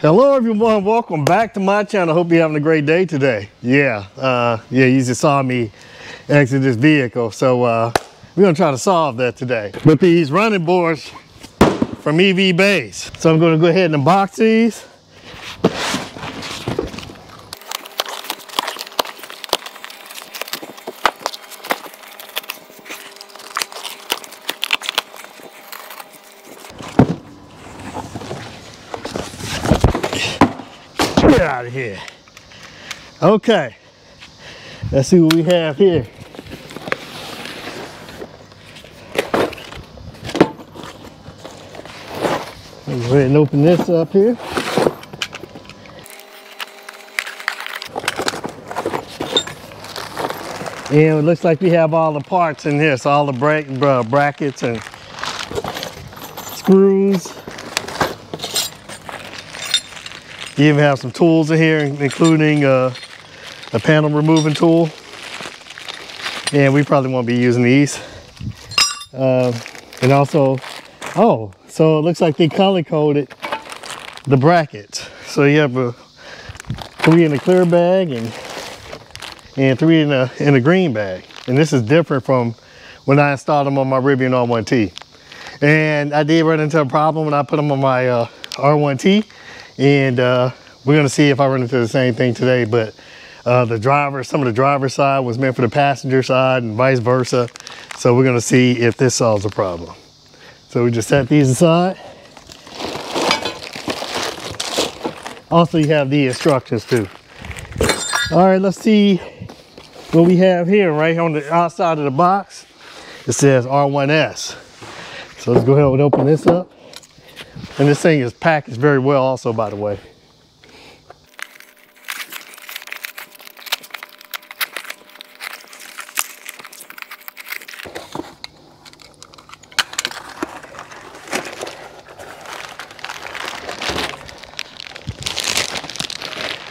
Hello everyone, welcome back to my channel. Hope you're having a great day today. You just saw me exit this vehicle, so we're gonna try to solve that today with these running boards from evbase. So I'm gonna go ahead and unbox these. Get out of here. Okay, let's see what we have here. Let's go ahead and open this up here. And it looks like we have all the parts in here. So all the brackets and screws. You even have some tools in here, including a panel removing tool. And we probably won't be using these. And also, so it looks like they color coded the brackets. So you have 3 in a clear bag and 3 in a green bag. And this is different from when I installed them on my Rivian R1T. And I did run into a problem when I put them on my R1T. And we're gonna see if I run into the same thing today, but some of the driver's side was meant for the passenger side and vice versa. So we're gonna see if this solves the problem. So we just set these aside. Also, you have the instructions too. All right, let's see what we have here. Right on the outside of the box, it says R1S. So let's go ahead and open this up. And this thing is packaged very well also, by the way.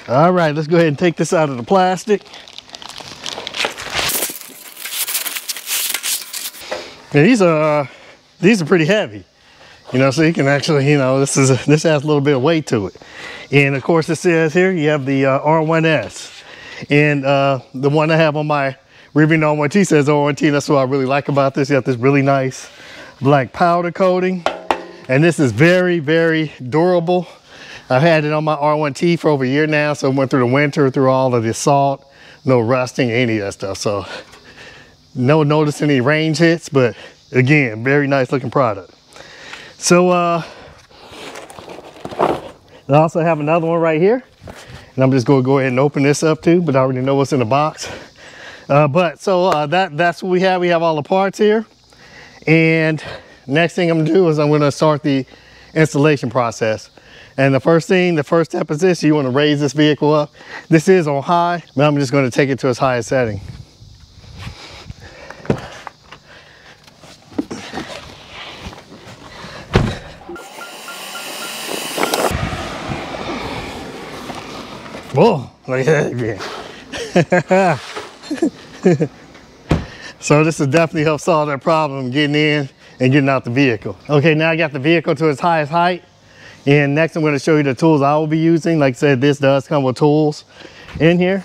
All right, let's go ahead and take this out of the plastic. And these are pretty heavy. You know, so you can actually, this has a little bit of weight to it. And of course it says here, you have the R1S. And the one I have on my Rivian R1T says R1T. That's what I really like about this. You have this really nice black powder coating. And this is very, very durable. I've had it on my R1T for over a year now. So I went through the winter, through all of the salt, no rusting, any of that stuff. So no notice any range hits, but again, very nice looking product. So I also have another one right here, and I'm just going to go ahead and open this up too, but I already know what's in the box. That's what we have. We have all the parts here, and next thing I'm gonna do is I'm gonna start the installation process. And the first step is this: you want to raise this vehicle up. This is on high, but I'm just going to take it to its highest setting. Whoa, look at that again. So this will definitely help solve that problem, getting in and getting out the vehicle. Okay, now I got the vehicle to its highest height. And next I'm going to show you the tools I will be using. Like I said, this does come with tools in here.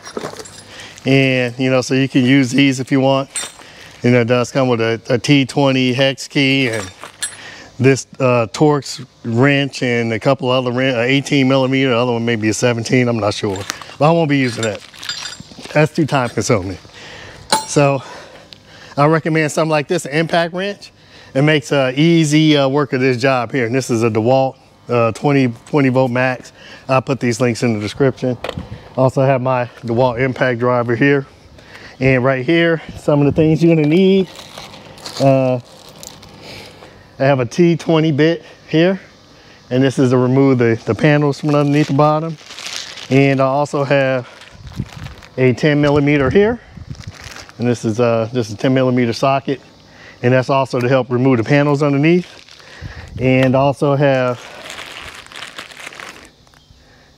And, so you can use these if you want. It does come with a T20 hex key and this Torx wrench and a couple other 18 millimeter, the other one may be a 17, I'm not sure. But I won't be using that. That's too time consuming. So I recommend something like this, an impact wrench. It makes easy work of this job here. And this is a DeWalt 20 volt max. I'll put these links in the description. Also have my DeWalt impact driver here. And right here, some of the things you're gonna need. I have a T20 bit here, and this is to remove the panels from underneath the bottom. And I also have a 10 millimeter here, and this is just a 10 millimeter socket, and that's also to help remove the panels underneath. And also have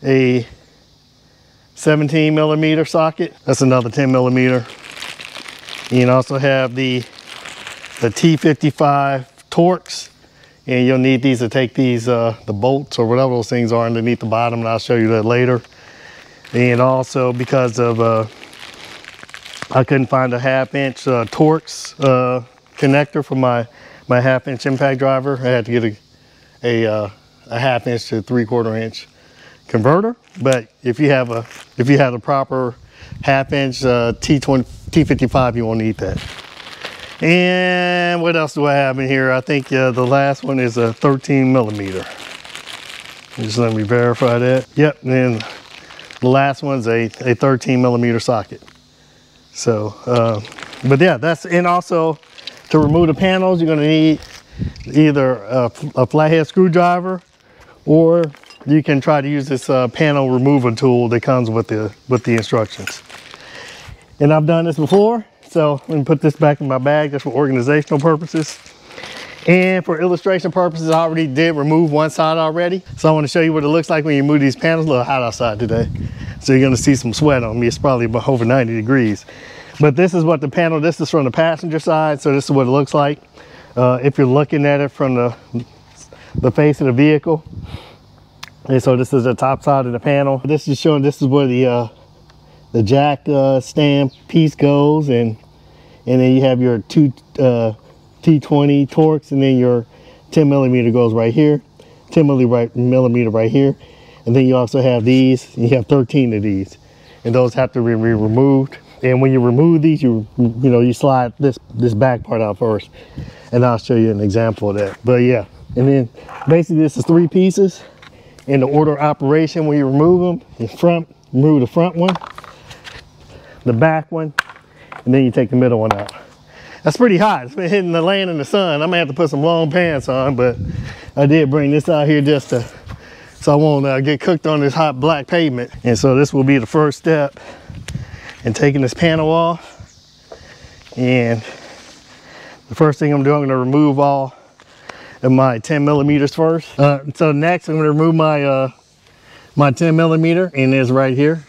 a 17 millimeter socket, that's another 10 millimeter. And also have the T55 Torx And you'll need these to take these, the bolts or whatever those things are underneath the bottom, and I'll show you that later. And also because of, I couldn't find a 1/2-inch Torx connector for my 1/2-inch impact driver. I had to get a 1/2-inch to 3/4-inch converter. But if you have the proper 1/2-inch T55, you won't need that. And what else do I have in here? I think the last one is a 13 millimeter. Just let me verify that. Yep, and then the last one's a 13 millimeter socket. So, but yeah, and also to remove the panels, you're gonna need either a flathead screwdriver, or you can try to use this panel remover tool that comes with the instructions. And I've done this before, so let me put this back in my bag just for organizational purposes. And for illustration purposes, I already did remove one side already. So I want to show you what it looks like when you move these panels. A little hot outside today, so you're gonna see some sweat on me. It's probably about over 90 degrees. But this is what the panel, this is from the passenger side, so this is what it looks like. If you're looking at it from the face of the vehicle. And so this is the top side of the panel. This is showing, this is where the jack stand piece goes, and then you have your two T20 Torx, and then your 10 millimeter goes right here, 10 millimeter right here, and then you also have these, and you have 13 of these, and those have to be removed. And when you remove these, you slide this back part out first, and I'll show you an example of that. But yeah, and then basically this is 3 pieces in the order of operation. When you remove them, remove the front one, the back one, and then you take the middle one out. That's pretty hot. It's been hitting the land in the sun. I may have to put some long pants on, but I did bring this out here just so I won't get cooked on this hot black pavement. And so this will be the first step in taking this panel off. And the first thing I'm doing, I'm gonna remove all of my 10 millimeters first. So next I'm gonna remove my 10 millimeter, and it's right here.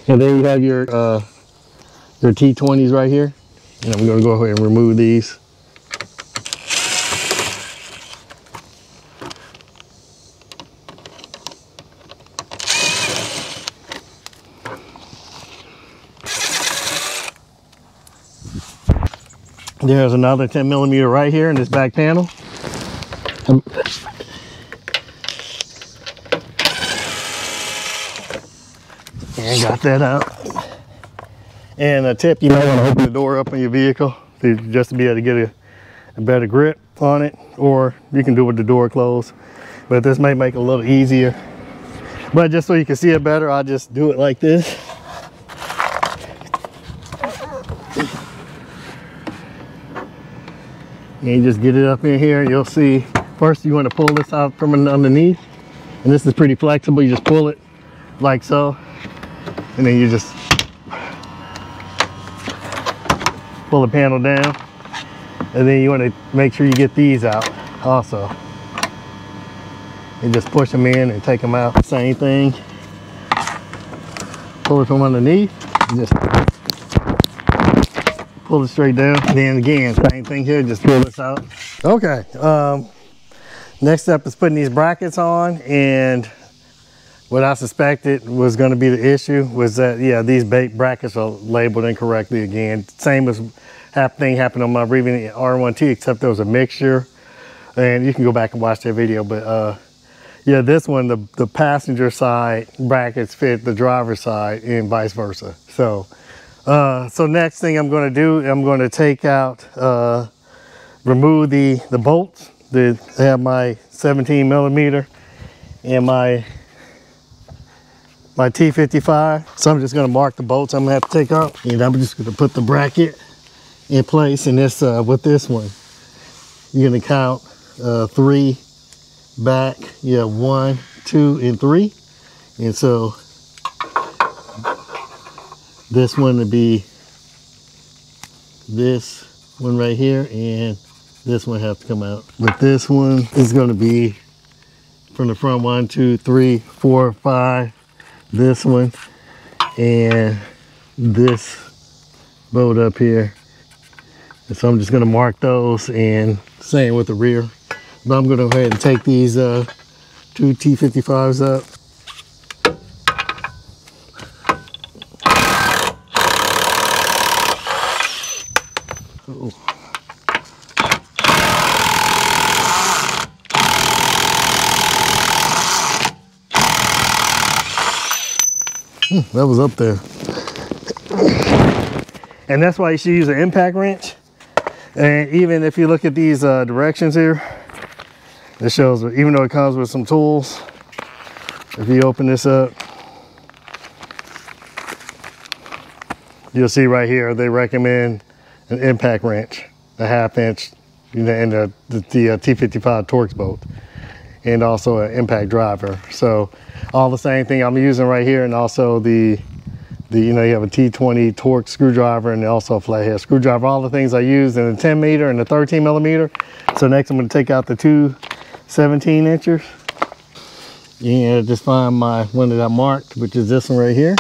And then you have your T20s right here. And I'm gonna go ahead and remove these. There's another 10 millimeter right here in this back panel. And got that out. And a tip, you might want to open the door up on your vehicle just to be able to get a better grip on it, or you can do it with the door closed. But this may make it a little easier. But just so you can see it better, I'll just do it like this. And you just get it up in here, and you'll see, first you want to pull this out from underneath. And this is pretty flexible. You just pull it like so. And then you just pull the panel down. And then you want to make sure you get these out also. And just push them in and take them out. Same thing. Pull it from underneath. And just pull it straight down. And then again, same thing here, just pull this out. Okay, next step is putting these brackets on, and what I suspected was going to be the issue was that, yeah, these brackets are labeled incorrectly again. Same as thing happened on my Rivian R1S, except there was a mixture, and you can go back and watch that video. But yeah, this one, the passenger side brackets fit the driver's side and vice versa. So so next thing I'm going to do, I'm going to take out, remove the bolts. I have my 17 millimeter and my T55. So I'm just going to mark the bolts I'm going to have to take out, and I'm just going to put the bracket in place. And this with this one, you're going to count 3 back. You have 1, 2, and 3. And so this one would be this one right here, and this one has to come out. But this one is going to be from the front, 1, 2, 3, 4, 5. This one and this bolt up here And so I'm just gonna mark those, and same with the rear. But I'm gonna go ahead and take these two T55s up. Ooh. That was up there. And that's why you should use an impact wrench. And even if you look at these directions here, it shows, even though it comes with some tools, if you open this up, you'll see right here, they recommend an impact wrench, a 1/2 inch, you know, and the T55 Torx bolt, and also an impact driver. So all the same thing I'm using right here, and also the you know, you have a T20 Torx screwdriver and also a flathead screwdriver, all the things I used in the 10 meter and the 13 millimeter. So next I'm gonna take out the two 17 inchers. And just find my one that I marked, which is this one right here.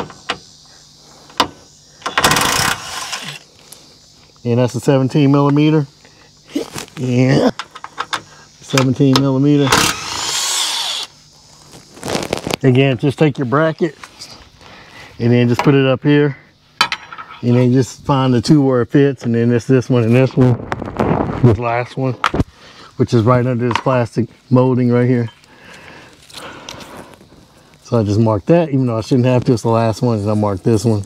And that's a 17 millimeter. Yeah, 17 millimeter. Again, just take your bracket and then just put it up here. And then just find the two where it fits. And then it's this one and this one. This last one, which is right under this plastic molding right here. So I just marked that, even though I shouldn't have to. It's the last one, and I marked this one.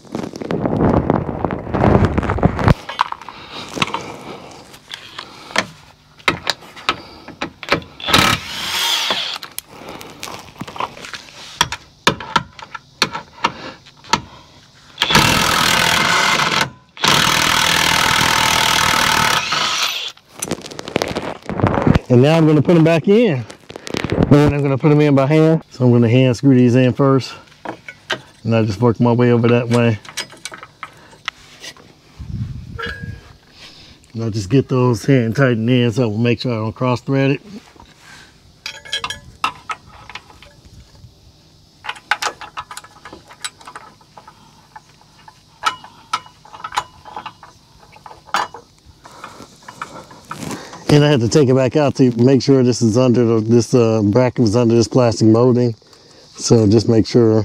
And now I'm going to put them back in. And I'm going to put them in by hand. So I'm going to hand screw these in first. And I just work my way over that way. And I'll just get those hand tightened in so we'll make sure I don't cross thread it. And I had to take it back out to make sure this is under this bracket was under this plastic molding. So just make sure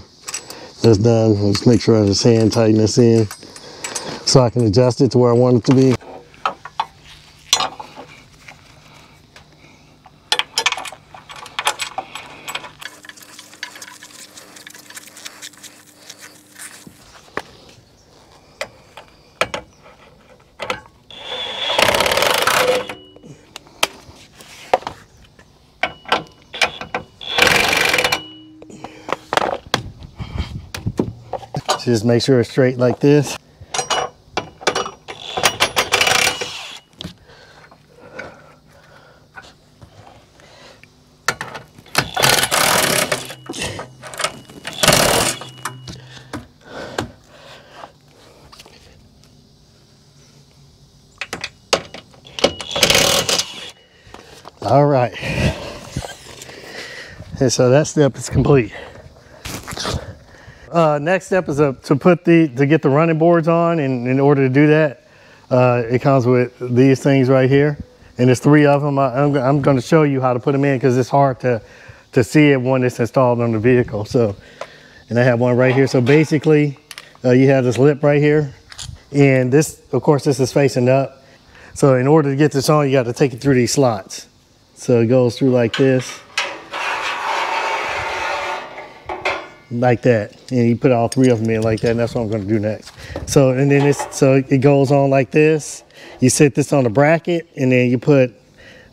that's done. I'll just make sure I just hand tighten this in so I can adjust it to where I want it to be. Just make sure it's straight like this. All right. And so that step is complete. Next step is to get the running boards on, and in order to do that, it comes with these things right here, and there's 3 of them. I'm going to show you how to put them in because it's hard to see it when it's installed on the vehicle. So, and I have one right here. So basically, you have this lip right here, and this, of course, this is facing up. So in order to get this on, you got to take it through these slots. So it goes through like this. Like that, and you put all 3 of them in like that, and that's what I'm going to do next. So, and then it goes on like this. You set this on the bracket, and then you put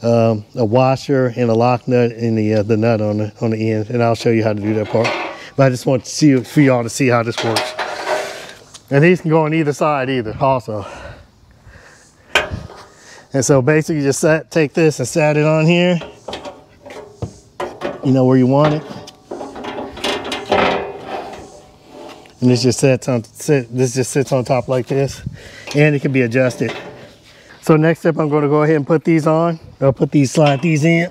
a washer and a lock nut and the nut on the end, and I'll show you how to do that part. But I just want to see for y'all to see how this works. And these can go on either side also. And so basically, you just take this and set it on here. You know where you want it. And this just sits on top like this, and it can be adjusted. So next step, I'm going to go ahead and put these on. I'll slide these in.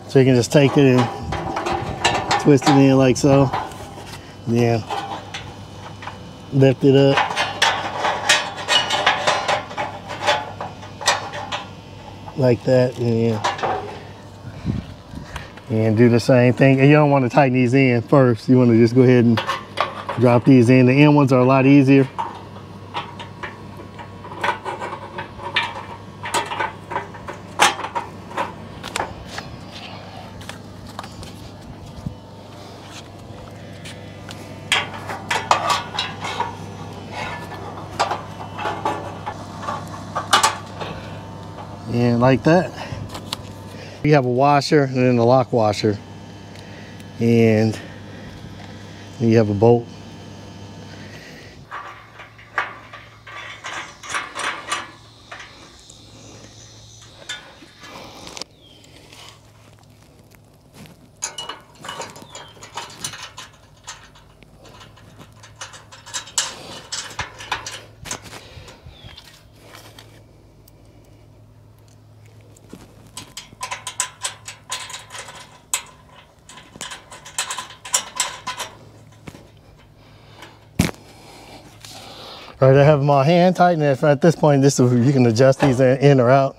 So you can just take it and twist it in like so. Yeah. Lift it up. Like that, and do the same thing. And you don't want to tighten these in first. You want to just go ahead and drop these in. The end ones are a lot easier. And like that. You have a washer and then a lock washer, and then you have a bolt. All right, I have my hand tightened. At this point, this is, you can adjust these in or out.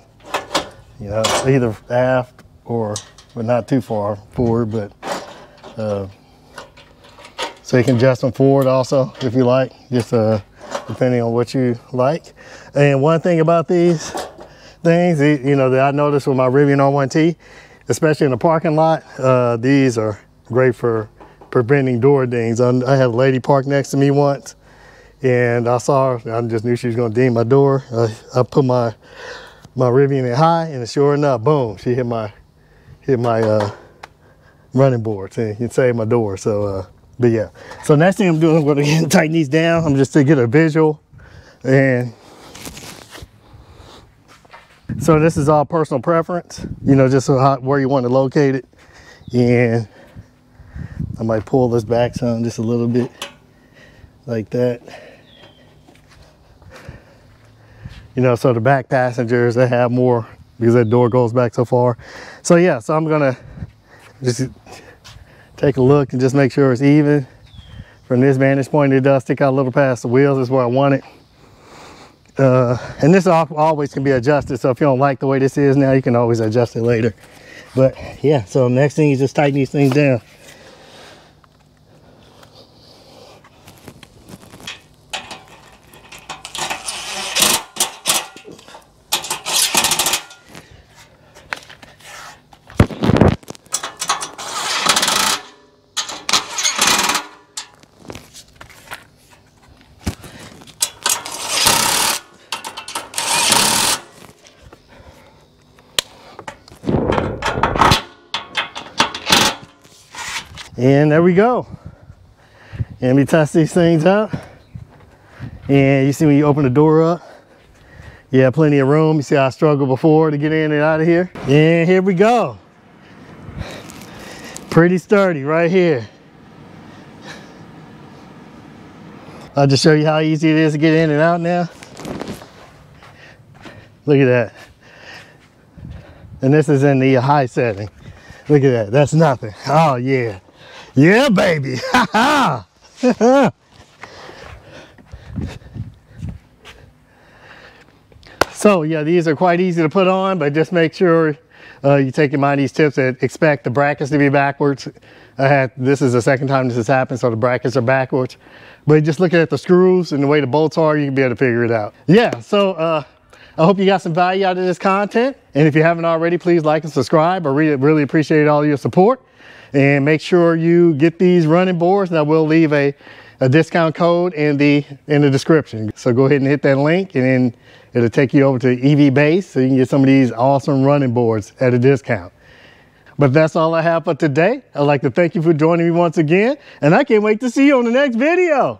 You know, either aft or, but not too far forward, but so you can adjust them forward also if you like, just depending on what you like. And one thing about these things, you know, that I noticed with my Rivian R1T, especially in the parking lot, these are great for preventing door dings. I had a lady park next to me once, and I saw her, I just knew she was gonna ding my door. I put my Rivian in high, and sure enough, boom, she hit my running boards and saved my door. So, but yeah. So next thing I'm doing, I'm gonna tighten these down. I'm just to get a visual. And so this is all personal preference, you know, just where you want to locate it. And I might pull this back some just a little bit like that. You know, so the back passengers, they have more because that door goes back so far. So yeah, so I'm gonna just take a look and just make sure it's even. From this vantage point, it does stick out a little past the wheels. That's where I want it. And this always can be adjusted. So if you don't like the way this is now, you can always adjust it later. But yeah, so next thing is just tighten these things down. And there we go. And we test these things out. And you see when you open the door up, you have plenty of room. You see how I struggled before to get in and out of here. And here we go. Pretty sturdy right here. I'll just show you how easy it is to get in and out now. Look at that. And this is in the high setting. Look at that, that's nothing. Oh yeah. Yeah, baby. Ha ha. So yeah, these are quite easy to put on, but just make sure you take in mind these tips and expect the brackets to be backwards. This is the second time this has happened, so the brackets are backwards. But just looking at the screws and the way the bolts are, you can be able to figure it out. Yeah, so I hope you got some value out of this content. And if you haven't already, please like and subscribe. I really appreciate all your support. And make sure you get these running boards, and I will leave a discount code in the description. So go ahead and hit that link, and then it'll take you over to evbase so you can get some of these awesome running boards at a discount. But that's all I have for today. I'd like to thank you for joining me once again, and I can't wait to see you on the next video.